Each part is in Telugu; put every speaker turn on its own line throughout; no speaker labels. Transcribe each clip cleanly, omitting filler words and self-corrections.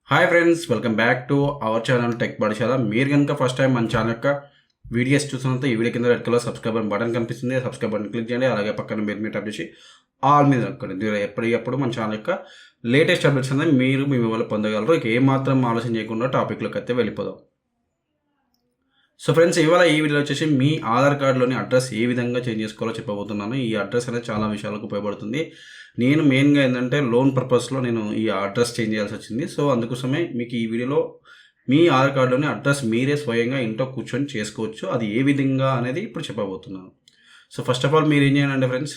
Hi friends, welcome back to our channel tech పాఠశాల. మీరు కనుక ఫస్ట్ టైం మన ఛానల్ యొక్క వీడియోస్ చూసినంత ఈ వీడియో కింద రెడ్ కలర్ సబ్స్క్రైబ్ బటన్ కనిపిస్తుంది. సబ్స్క్రైబ్ బటన్ క్లిక్ చేయండి. అలాగే పక్కన మీరు ట్యాప్ చేసి ఆల్ మీద నొక్కండి. దీనిలో ఎప్పటికప్పుడు మన ఛానల్ యొక్క లేటెస్ట్ అప్డేట్స్ అనేది మీరు మీ మొబైల్లో పొందగలరు. ఇక ఏమాత్రం ఆలోచన చేయకుండా టాపిక్లోకి అయితే వెళ్ళిపోదాం. సో ఫ్రెండ్స్, ఇవాళ ఈ వీడియోలో వచ్చేసి మీ ఆధార్ కార్డులోని అడ్రస్ ఏ విధంగా చేంజ్ చేసుకోవాలో చెప్పబోతున్నాను. ఈ అడ్రస్ అనేది చాలా విషయాలకు ఉపయోగపడుతుంది. నేను మెయిన్గా ఏంటంటే లోన్ పర్పస్లో నేను ఈ అడ్రస్ చేంజ్ చేయాల్సి వచ్చింది. సో అందుకోసమే మీకు ఈ వీడియోలో మీ ఆధార్ కార్డులోని అడ్రస్ మీరే స్వయంగా ఇంట్లో కూర్చొని చేసుకోవచ్చు. అది ఏ విధంగా అనేది ఇప్పుడు చెప్పబోతున్నాను. సో ఫస్ట్ ఆఫ్ ఆల్ మీరు ఏం చేయాలంటే ఫ్రెండ్స్,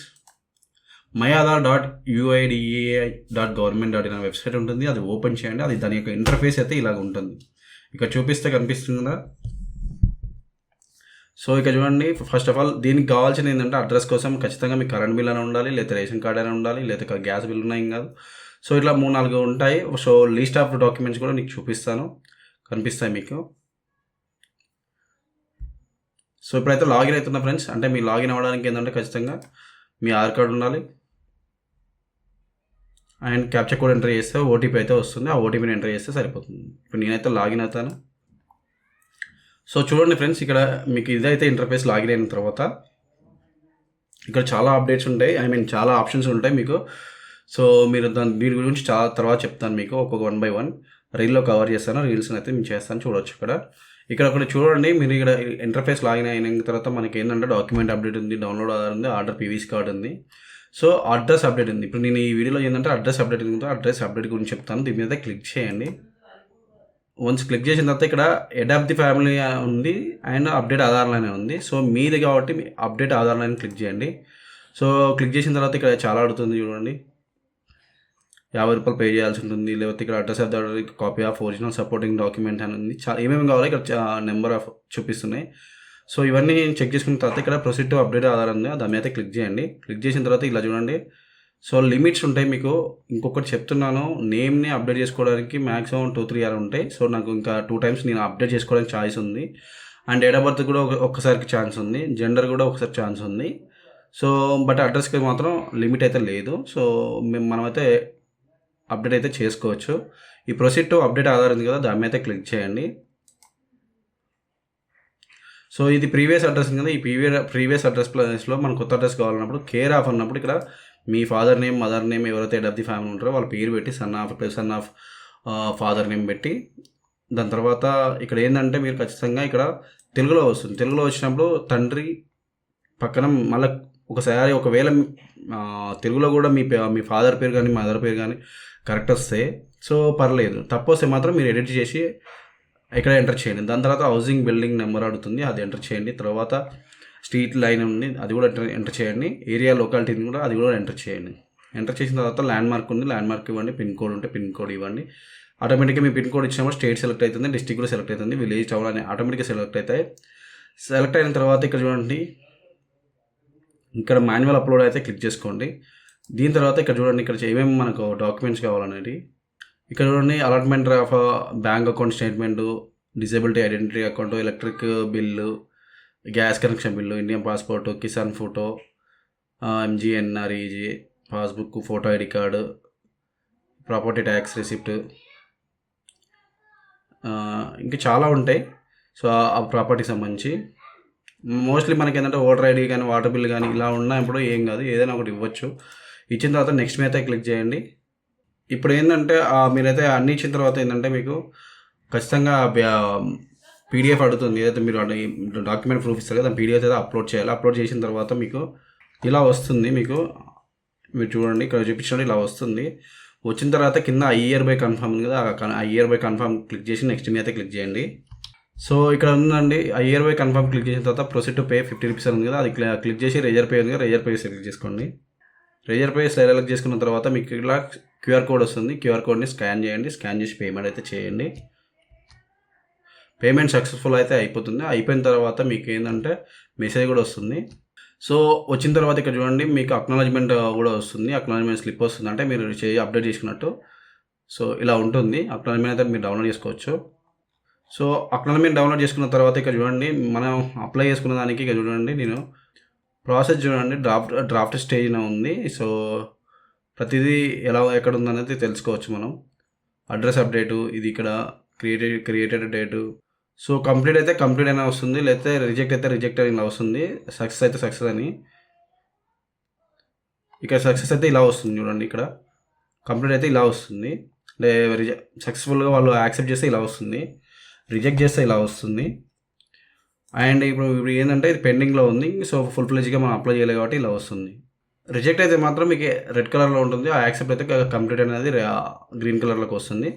myAadhar.uidai.government.in వెబ్సైట్ ఉంటుంది. అది ఓపెన్ చేయండి. అది దాని యొక్క ఇంటర్ఫేస్ అయితే ఇలాగ ఉంటుంది. ఇక చూపిస్తే కనిపిస్తుందా? సో ఇక చూడండి, ఫస్ట్ ఆఫ్ ఆల్ దీనికి కావాల్సింది ఏంటంటే అడ్రస్ కోసం ఖచ్చితంగా మీకు కరెంట్ బిల్ అని ఉండాలి, లేదా రేషన్ కార్డ్ అని ఉండాలి, లేదా గ్యాస్ బిల్ ఉన్నాయి కాదు. సో ఇట్లా 3-4 ఉంటాయి. సో లిస్ట్ ఆఫ్ డాక్యుమెంట్స్ కూడా నీకు చూపిస్తాను, కనిపిస్తాయి మీకు. సో ఇప్పుడైతే లాగిన్ అవుతున్నా ఫ్రెండ్స్. అంటే మీ లాగిన్ అవ్వడానికి ఏంటంటే ఖచ్చితంగా మీ ఆధార్ కార్డు ఉండాలి అండ్ క్యాప్చర్ కోడ్ ఎంటర్ చేస్తే ఓటీపీ అయితే వస్తుంది. ఆ ఓటీపీని ఎంటర్ చేస్తే సరిపోతుంది. ఇప్పుడు నేనైతే లాగిన్ అవుతాను. సో చూడండి ఫ్రెండ్స్, ఇక్కడ మీకు ఇదైతే ఇంటర్ఫేస్ లాగిన్ అయిన తర్వాత ఇక్కడ చాలా అప్డేట్స్ ఉంటాయి. చాలా ఆప్షన్స్ ఉంటాయి మీకు. సో మీరు దీని గురించి చాలా తర్వాత చెప్తాను మీకు, ఒక్కొక్క 1 by 1 రీల్లో కవర్ చేస్తాను. రీల్స్ని అయితే నేను చేస్తాను, చూడవచ్చు. ఇక్కడ ఒకటి చూడండి, మీరు ఇక్కడ ఇంటర్ఫేస్ లాగిన్ అయిన తర్వాత మనకి ఏంటంటే డాక్యుమెంట్ అప్డేట్ ఉంది, డౌన్లోడ్ ఆధార్ ఉంది, ఆర్డర్ పీవీసీ కార్డ్ ఉంది. సో అడ్రస్ అప్డేట్ ఉంది. ఇప్పుడు నేను ఈ వీడియోలో ఏంటంటే అడ్రస్ అప్డేట్ గురించి చెప్తాను. దీని మీద క్లిక్ చేయండి. వన్స్ క్లిక్ చేసిన తర్వాత ఇక్కడ అడాప్ట్ ది ఫ్యామిలీ ఉంది అండ్ అప్డేట్ ఆధార్ లైన్ ఉంది. సో మీది కాబట్టి అప్డేట్ ఆధార్ లైన్ క్లిక్ చేయండి. సో క్లిక్ చేసిన తర్వాత ఇక్కడ చాలా అడుగుతుంది చూడండి, ₹50 పే చేయాల్సి ఉంటుంది. లేకపోతే ఇక్కడ address of the copy of original supporting document అని ఉంది. చాలా ఏమేమి కావాలో ఇక్కడ నెంబర్ ఆఫ్ చూపిస్తున్నాయి. సో ఇవన్నీ చెక్ చేసుకున్న తర్వాత ఇక్కడ ప్రొసీడ్ టు అప్డేట్ ఆధార్ ఉంది, దాని మీద క్లిక్ చేయండి. క్లిక్ చేసిన తర్వాత ఇలా చూడండి, సో లిమిట్స్ ఉంటాయి మీకు. ఇంకొకటి చెప్తున్నాను, నేమ్ని అప్డేట్ చేసుకోవడానికి మ్యాక్సిమం 2-3 ఇయర్ ఉంటాయి. సో నాకు ఇంకా 2 times నేను అప్డేట్ చేసుకోవడానికి ఛాయిస్ ఉంది. అండ్ డేట్ ఆఫ్ బర్త్ కూడా ఒక్కసారికి ఛాన్స్ ఉంది. జెండర్ కూడా ఒకసారి ఛాన్స్ ఉంది. సో బట్ అడ్రస్కి మాత్రం లిమిట్ అయితే లేదు. సో మనమైతే అప్డేట్ అయితే చేసుకోవచ్చు. ఈ ప్రొసీడ్ టు అప్డేట్ ఆధార్ ఉంది కదా, దాని మీద క్లిక్ చేయండి. సో ఇది ప్రీవియస్ అడ్రస్ ఉంది కదా, ఈ ప్రీవియస్ అడ్రస్ ప్లేస్లో మన కొత్త అడ్రస్ కావాలన్నప్పుడు కేర్ ఆఫ్ అన్నప్పుడు ఇక్కడ మీ ఫాదర్ నేమ్, మదర్ నేమ్, ఎవరైతే హెడ్ ఆఫ్ ది ఫ్యామిలీ ఉంటారో వాళ్ళ పేరు పెట్టి సన్ ఆఫ్ ఫాదర్ నేమ్ పెట్టి, దాని తర్వాత ఇక్కడ ఏంటంటే మీరు ఖచ్చితంగా ఇక్కడ తెలుగులో వస్తుంది. తెలుగులో వచ్చినప్పుడు తండ్రి పక్కన మళ్ళీ ఒకసారి ఒకవేళ తెలుగులో కూడా మీ ఫాదర్ పేరు కానీ మదర్ పేరు కానీ కరెక్ట్ వస్తే సో పర్లేదు. తప్పు వస్తే మాత్రం మీరు ఎడిట్ చేసి ఇక్కడ ఎంటర్ చేయండి. దాని తర్వాత హౌసింగ్ బిల్డింగ్ నెంబర్ అడుగుతుంది, అది ఎంటర్ చేయండి. తర్వాత స్ట్రీట్ లైన్ ఉంది, అది కూడా ఎంటర్ చేయండి. ఏరియా లొకాలిటీని కూడా అది కూడా ఎంటర్ చేయండి. ఎంటర్ చేసిన తర్వాత ల్యాండ్ మార్క్ ఉంది, ల్యాండ్ మార్క్ ఇవ్వండి. పిన్ కోడ్ ఉంటే పిన్ కోడ్ ఇవ్వండి. ఆటోమేటిక్గా మీ పిన్ కోడ్ ఇచ్చినప్పుడు స్టేట్ సెలెక్ట్ అవుతుంది, డిస్ట్రిక్ట్ కూడా సెలెక్ట్ అవుతుంది, విలేజ్ టౌన్ అని ఆటోమేటిక్గా సెలెక్ట్ అవుతాయి. సెలెక్ట్ అయిన తర్వాత ఇక్కడ చూడండి, ఇక్కడ మాన్యువల్ అప్లోడ్ అయితే క్లిక్ చేసుకోండి. దీని తర్వాత ఇక్కడ చూడండి, ఇక్కడ ఏమేమి మనకు డాక్యుమెంట్స్ కావాలనేది ఇక్కడ చూడండి. Allotment of bank account statement, disability identity account, electric bill, gas connection bill, Indian passport, Kisan photo, MGNREG passbook, photo ID card, property tax receipt, ఇంకా చాలా ఉంటాయి. సో ఆ ప్రాపర్టీకి సంబంధించి మోస్ట్లీ మనకి ఏంటంటే ఓటర్ ఐడి కానీ వాటర్ బిల్ కానీ ఇలా ఉన్నప్పుడు ఏం కాదు, ఏదైనా ఒకటి ఇవ్వచ్చు. ఇచ్చిన తర్వాత నెక్స్ట్ మీద క్లిక్ చేయండి. ఇప్పుడు ఏంటంటే మీరైతే అన్ని ఇచ్చిన తర్వాత ఏంటంటే మీకు ఖచ్చితంగా PDF అడుగుతుంది. ఏదైతే మీరు డాక్యుమెంట్ ప్రూఫ్ ఇస్తారు కదా, PDF అయితే అప్లోడ్ చేయాలి. అప్లోడ్ చేసిన తర్వాత మీకు ఇలా వస్తుంది. మీరు చూడండి, ఇక్కడ చూపించండి, ఇలా వస్తుంది. వచ్చిన తర్వాత కింద IR by కన్ఫర్మ్ ఉంది కదా, IR by కన్ఫర్మ్ క్లిక్ చేసి నెక్స్ట్ మీద అయితే క్లిక్ చేయండి. సో ఇక్కడ ఉందండి, IR by కన్ఫర్మ్ క్లిక్ చేసిన తర్వాత ప్రొసీడ్ టు పే ₹50 ఉంది కదా, అది క్లిక్ చేసి రెజర్ పే ఉంది కదా, రెజర్ పే సెలెక్ట్ చేసుకోండి. రెజర్ పే సెలెక్ట్ చేసుకున్న తర్వాత మీకు ఇలా QR కోడ్ వస్తుంది. QR కోడ్ని స్కాన్ చేయండి. స్కాన్ చేసి పేమెంట్ అయితే చేయండి. పేమెంట్ సక్సెస్ఫుల్ అయితే అయిపోతుంది. అయిపోయిన తర్వాత మీకు ఏంటంటే మెసేజ్ కూడా వస్తుంది. సో వచ్చిన తర్వాత ఇక్కడ చూడండి, మీకు అక్నాలజ్మెంట్ కూడా వస్తుంది. అక్నాలజ్మెంట్ స్లిప్ వస్తుంది, అంటే మీరు అప్డేట్ చేసుకున్నట్టు. సో ఇలా ఉంటుంది. అక్నాలజ్మెంట్ అయితే మీరు డౌన్లోడ్ చేసుకోవచ్చు. సో అక్నాలజ్మెంట్ డౌన్లోడ్ చేసుకున్న తర్వాత ఇక్కడ చూడండి, మనం అప్లై చేసుకున్న దానికి ఇక్కడ చూడండి, నేను ప్రాసెస్ చూడండి, డ్రాఫ్ట్ స్టేజ్ ఉంది. సో ప్రతిదీ ఎక్కడ ఉందనేది తెలుసుకోవచ్చు మనం. అడ్రస్ అప్డేటు, ఇది ఇక్కడ క్రియేటెడ్ డేటు. సో కంప్లీట్ అయితే కంప్లీట్ అయినా వస్తుంది, లేకపోతే రిజెక్ట్ అయితే రిజెక్ట్ అని ఇలా వస్తుంది, సక్సెస్ అయితే సక్సెస్ అని. ఇక్కడ సక్సెస్ అయితే ఇలా వస్తుంది చూడండి, ఇక్కడ కంప్లీట్ అయితే ఇలా వస్తుంది, సక్సెస్ఫుల్గా వాళ్ళు యాక్సెప్ట్ చేస్తే ఇలా వస్తుంది, రిజెక్ట్ చేస్తే ఇలా వస్తుంది. అండ్ ఇప్పుడు ఏంటంటే ఇది పెండింగ్లో ఉంది, సో ఫుల్ ఫ్లెడ్జ్గా మనం అప్లై చేయలేదు కాబట్టి ఇలా వస్తుంది. రిజెక్ట్ అయితే మాత్రం మీకు రెడ్ కలర్లో ఉంటుంది, ఆ యాక్సెప్ట్ అయితే కంప్లీట్ అనేది గ్రీన్ కలర్లోకి వస్తుంది.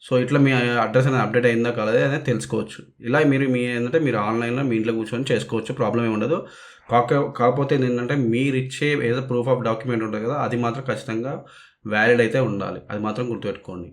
సో ఇట్లా మీ అడ్రస్ అనేది అప్డేట్ అయిందా కాలేదా అనేది తెలుసుకోవచ్చు. ఇలా మీరు ఏంటంటే మీరు ఆన్లైన్లో మీ ఇంట్లో కూర్చొని చేసుకోవచ్చు, ప్రాబ్లం ఏమి ఉండదు. కాకపోతే ఏంటంటే మీరు ఇచ్చే ఏదో ప్రూఫ్ ఆఫ్ డాక్యుమెంట్ ఉంటుంది కదా, అది మాత్రం ఖచ్చితంగా వ్యాలిడ్ అయితే ఉండాలి, అది మాత్రం గుర్తుపెట్టుకోండి.